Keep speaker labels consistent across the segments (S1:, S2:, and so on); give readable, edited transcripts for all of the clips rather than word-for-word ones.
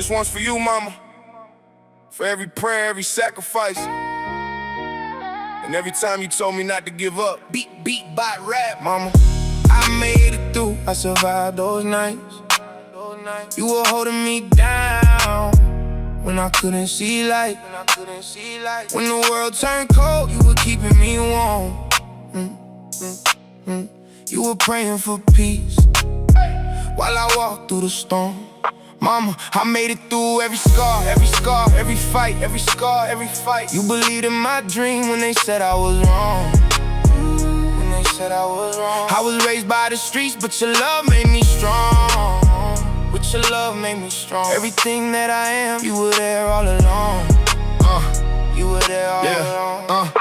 S1: This one's for you, mama. For every prayer, every sacrifice, and every time you told me not to give up. BeatBot Rap, mama. I made it through, I survived those nights. You were holding me down when I couldn't see light. When the world turned cold, you were keeping me warm. You were praying for peace while I walked through the storm. Mama, I made it through every scar, every fight, every scar, every fight. You believed in my dream when they said I was wrong. I was raised by the streets, but your love made me strong. Everything that I am, you were there all along. You were there all along.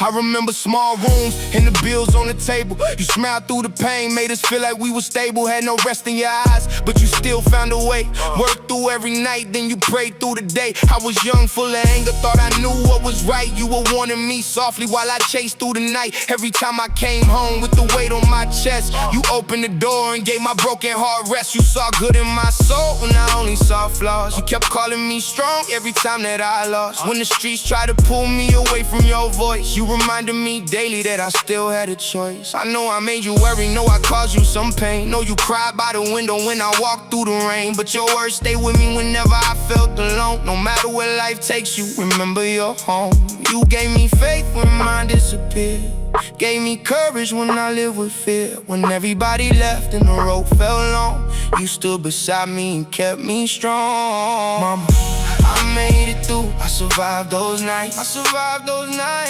S1: I remember small rooms and the bills on the table. You smiled through the pain, made us feel like we were stable. Had no rest in your eyes, but you still found a way. Worked through every night, then you prayed through the day. I was young, full of anger, thought I knew what was right. You were warning me softly while I chased through the night. Every time I came home with the weight on my chest, you opened the door and gave my broken heart rest. You saw good in my soul when I only saw flaws. You kept calling me strong every time that I lost. When the streets tried to pull me away from your voice, you reminded me daily that I still had a choice. I know I made you worry, know I caused you some pain. Know you cried by the window when I walked through the rain, but your words stay with me whenever I felt alone. No matter where life takes you, remember your home. You gave me faith when mine disappeared, gave me courage when I lived with fear. When everybody left and the road fell long, you stood beside me and kept me strong. Mama, I made it through, I survived those nights.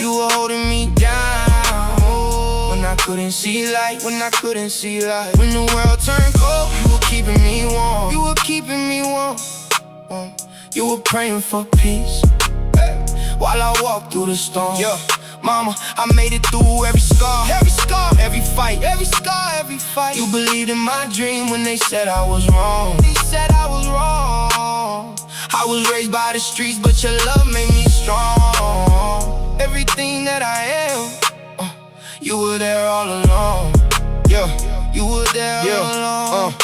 S1: You were holding me down when I couldn't see light. When the world turned cold, you were keeping me warm. You were praying for peace while I walked through the storm. Mama, I made it through every scar, every fight. You believed in my dream when they said I was wrong. I was raised by the streets, but your love made me strong. Everything that I am, you were there all along. You were there all along.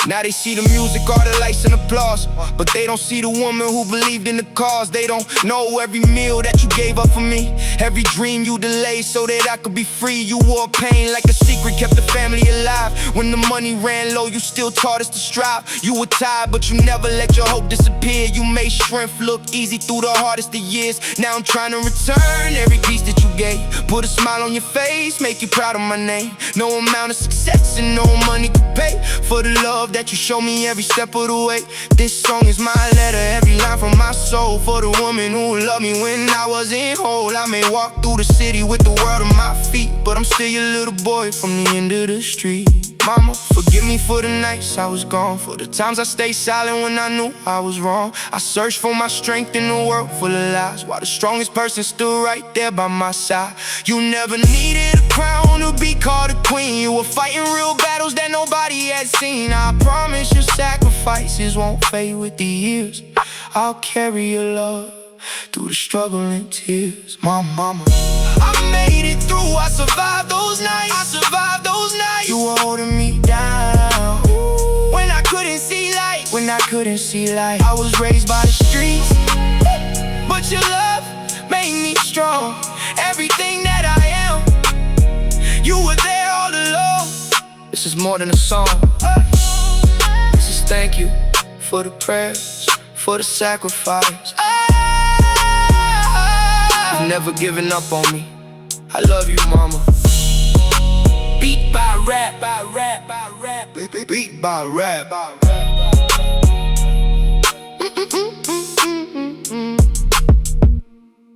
S1: Now they see the music, all the lights and applause, but they don't see the woman who believed in the cause. They don't know every meal that you gave up for me, every dream you delayed so that I could be free. You wore pain like a secret, kept the family alive. When the money ran low, you still taught us to strive. You were tired, but you never let your hope disappear. You made strength look easy through the hardest of years. Now I'm trying to return every piece that you gave. Put a smile on your face, make you proud of my name. No amount of success and no money could pay for the love that you show me every step of the way. This song is my letter, every line from my soul, for the woman who loved me when I wasn't whole. I may walk through the city with the world at my feet, but I'm still your little boy from the end of the street. Mama, forgive me for the nights I was gone, for the times I stayed silent when I knew I was wrong. I searched for my strength in a world full of lies, while the strongest person stood right there by my side. You never needed a crown to be called a queen. You were fighting real battles that nobody had seen. I promise your sacrifices won't fade with the years. I'll carry your love through the struggle and tears. Mama, I made it through, I survived those nights. You were holding me down when I couldn't see light. I was raised by the streets, but your love made me strong. Everything that I am, you were there all along. This is more than a song. This is thank you for the prayers, for the sacrifice. You've never given up on me. I love you, mama. BeatBot Rap. BeatBot Rap.